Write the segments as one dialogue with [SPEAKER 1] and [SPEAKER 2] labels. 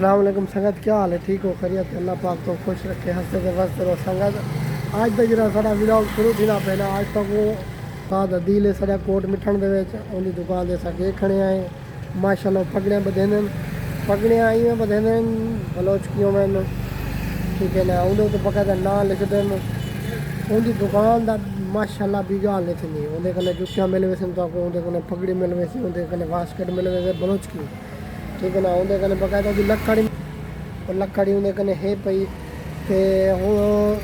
[SPEAKER 1] अस्सलाम वालेकुम संगत, क्या हाल है? ठीक हो? खैरियत? अल्लाह पाक तो खुश रखे, हंसते थे वसते रहो संगत। आज तक जरा सारा व्लॉग शुरू थी ना पहला आज तक वो साद अदील साढ़ा कोट मिठन दे उनकी दुकान से अस खड़े आए माशाल्लाह। पगड़ियाँ बधेंदे पगड़ियाँ इवें बधेंदे बलोचकियों में, ठीक है ना। उन्हें तो बकायदा ना लिखते हैं उनकी दुकान का माशाल्लाह भी गाल नहीं थी। उन्हें कने जुतियाँ मिल वैसे तो उन्हें कने पगड़ी मिल वैसी, उन्हें कने वास्केट मिल वैसे बलोचकी, ठीक है ना। उन्हें कने बकायदा की लकड़ी और लकड़ी उन्हें कने है पई। तो हूँ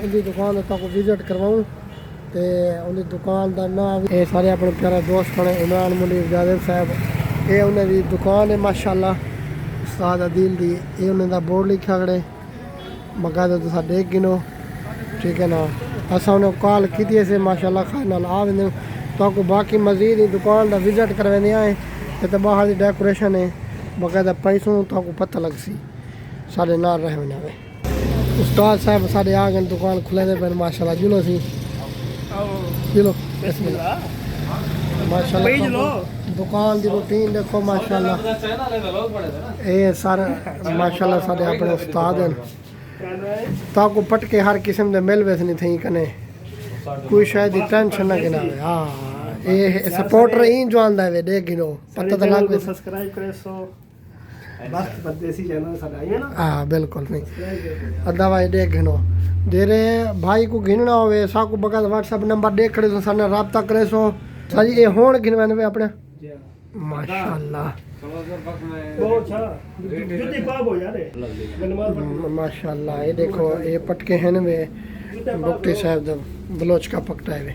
[SPEAKER 1] उनकी दुकान तक विजिट करवाऊँ तो उनकी दुकान का नाम ये सारे अपने प्यारे दोस्त ने इमरान मुनीर जादेव साहब, ये उन्हें दुकान है माशाल्लाह उस्ताद अदील दी। ये उन्हें बोर्ड लिखा खड़े बकायदा तुसा देख गिनो, ठीक है ना। असा उन्हें कॉल की से माशाल्लाह खाए नाल आ वेंदे तो बाकी मजीद ही दुकान का विजिट करवाने आए तो बाहर की डेकोरेशन है बकायदा पैसों तो पता लग सी साढ़े नाल रह वना। उस्ताद साहब साढ़े आ गए दुकान खुले पे माशाल्लाह। जुलो सी जुलो माशाल्लाह। दुकान की रूटीन देखो माशाल्लाह, ये सारे माशाल्लाह साढ़े अपने उस्ताद हैं ताकू पटके हर किस्म के मिल वैसे नहीं थी कने कोई शायद टेंशन ना गिना। हाँ ये सपोर्टर ही जो आंदा है देख गिनो पता तो लग
[SPEAKER 2] सब्सक्राइब करे सो बस परदेसी चैनल साडा है ना।
[SPEAKER 1] हाँ बिल्कुल नहीं अदा भाई देख गिनो जेरे भाई को गिनना होवे साकू बगैर व्हाट्सएप नंबर देख खड़े सो साने राब्ता करे सो साजी ये होण गिनवाने पे अपने माशाल्लाह माशाल्लाह। ये देखो ये पटके हैं वे बुक्टी साहब दा बलोच का पकटा है वे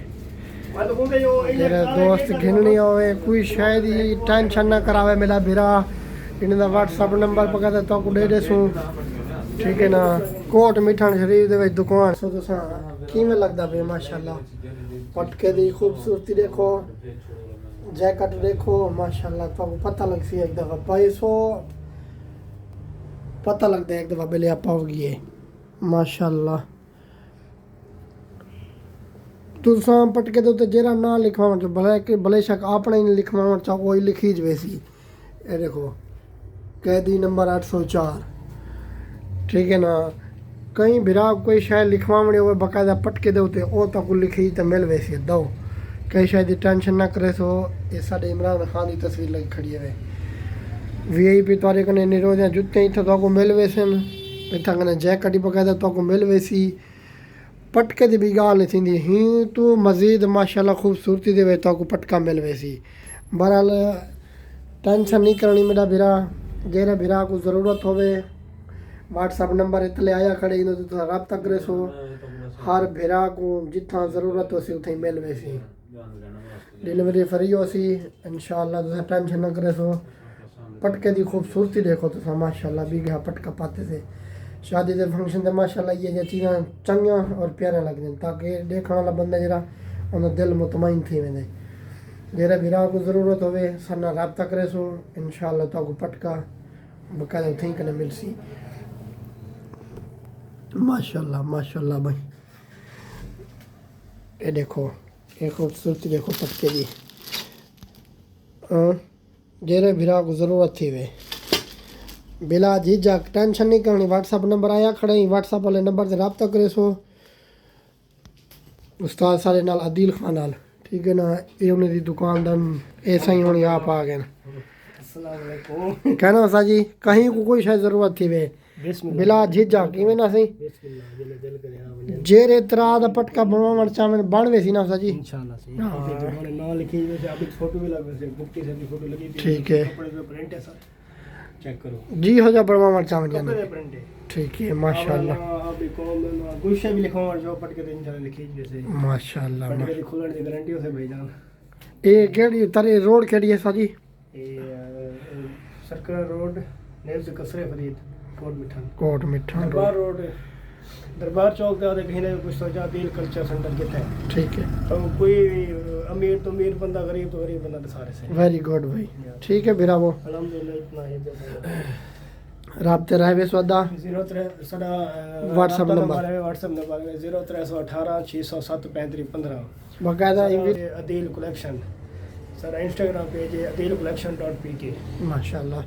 [SPEAKER 1] मेरे दोस्त गिननी होवे कोई शायद ही टेंशन ना करावे मेरा भिरा इन्हें व्हाट्सएप नंबर पका तो को दे देसूँ, ठीक है ना। कोट मिठन शरीफ दे दुकान सो तुसा किवें लगदा पे माशाल्लाह। पटके दी खूबसूरती देखो, जैकेट देखो माशाल्लाह तो पता लग सी एक दफ़ा पैसो पता लगता है एक दफ़ा बेले आप होगी है माशाल्लाह। तुसा पटके दे उत्ते जेरा ना लिखवावण तो भले शक आपने ही लिखवावण चाहो वही लिखी ज वैसी। ये देखो कैदी नंबर 804, ठीक है ना। कहीं बिरा कोई शायद लिखवावणी हो बाकायदा पटके दे उत्ते ओ तक लिखी तो मिल वैसी दो कई शायद टेंशन ना करे सो। ये साढ़े इमरान खान की तस्वीर लगी खड़ी है VIP तारे कने निरोजा जुत्ते इतना तो मिल वैसन इतना कने जैकेट ही बकायदा तो मिल वैसी। पटके की भी गाल नहीं थी ही तो मजीद माशाल्लाह खूबसूरती दे तो पटका मिल वैसी। बहरहाल टेंशन नहीं करनी मेरा बिरा जेरा बिरा को ज़रूरत होवे व्हाट्सएप नंबर इतने आया खड़े इन तो रब्ता करे सो हर बिरा को जितना ज़रूरत हो सी उतना मिल वैसी। डिलीवरी फ्री हो सी इंशाल्लाह तुम टेंशन ना करे सो। पटके की खूबसूरती देखो तुम माशाल्लाह भी गया पटका पाते से शादी के फंक्शन से माशाल्लाह ये चीज़ा चंगियां और प्यारा लगदियां ताकि देखने वाला बंदा जरा उन्हें दिल मुतमईन थी वेंदे। जरा बिरा को ज़रूरत होवे सरना रब्ता करे सो इंशाल्लाह तो पटका बकायदा उथी कने मिल सी माशाल्लाह माशाल्लाह भाई। ये देखो ये खूबसूरती देखो पटके की जेरे बिरा को ज़रूरत थी वे बिला झिझक टेंशन नहीं करनी। व्हाट्सएप नंबर आया खड़े ही व्हाट्सएप वाले नंबर से रब्ता करे सो उस्ताद सारे नाल अदील खान नाल, ठीक है ना। ये उन्हें दी दुकान दा ऐसा ही होनी आप आ गए कहना सा जी कहीं को कोई शायद ज़रूरत थी वे बिला झिझक किवें ना सही जेरे तरा दा पटका बनवावण चावन बन वैसी ना सा जी
[SPEAKER 2] इंशाल्लाह सही हां ना लिखी वैसे अभी फोटो भी लग वैसे बुक्टी से भी फोटो लगी थी,
[SPEAKER 1] ठीक है
[SPEAKER 2] कपड़े पे प्रिंट है सर चेक करो
[SPEAKER 1] जी हो जा बनवावण चावन जाने
[SPEAKER 2] प्रिंट है,
[SPEAKER 1] ठीक है माशाल्लाह।
[SPEAKER 2] अभी कॉम में कुछ भी लिखवावण जो पटके दे इंशाल्लाह लिखी वैसे
[SPEAKER 1] माशाल्लाह
[SPEAKER 2] पटके दी खुलण दी गारंटी हो से भाईजान।
[SPEAKER 1] ये केड़ी तारे रोड केड़ी है सा जी?
[SPEAKER 2] ये सर्कुलर रोड नेज़ कसरे फरीद
[SPEAKER 1] कोट मिठन
[SPEAKER 2] दरबार रोड दरबार चौक का कहीं ना कुछ सोचा दिल कल्चर सेंटर कितना है,
[SPEAKER 1] ठीक है।
[SPEAKER 2] तो कोई अमीर तो अमीर बंदा गरीब तो गरीब बंदा तो सारे से
[SPEAKER 1] वेरी गुड भाई, ठीक है बिरा वो
[SPEAKER 2] अल्हम्दुलिल्लाह इतना है
[SPEAKER 1] राब्ते रहे वे सौदा
[SPEAKER 2] 03 साडा
[SPEAKER 1] व्हाट्सएप नंबर
[SPEAKER 2] है 0318 607 3515
[SPEAKER 1] बकायदा
[SPEAKER 2] Adeel collection sir Instagram page है adilcollection.pk
[SPEAKER 1] माशाल्लाह।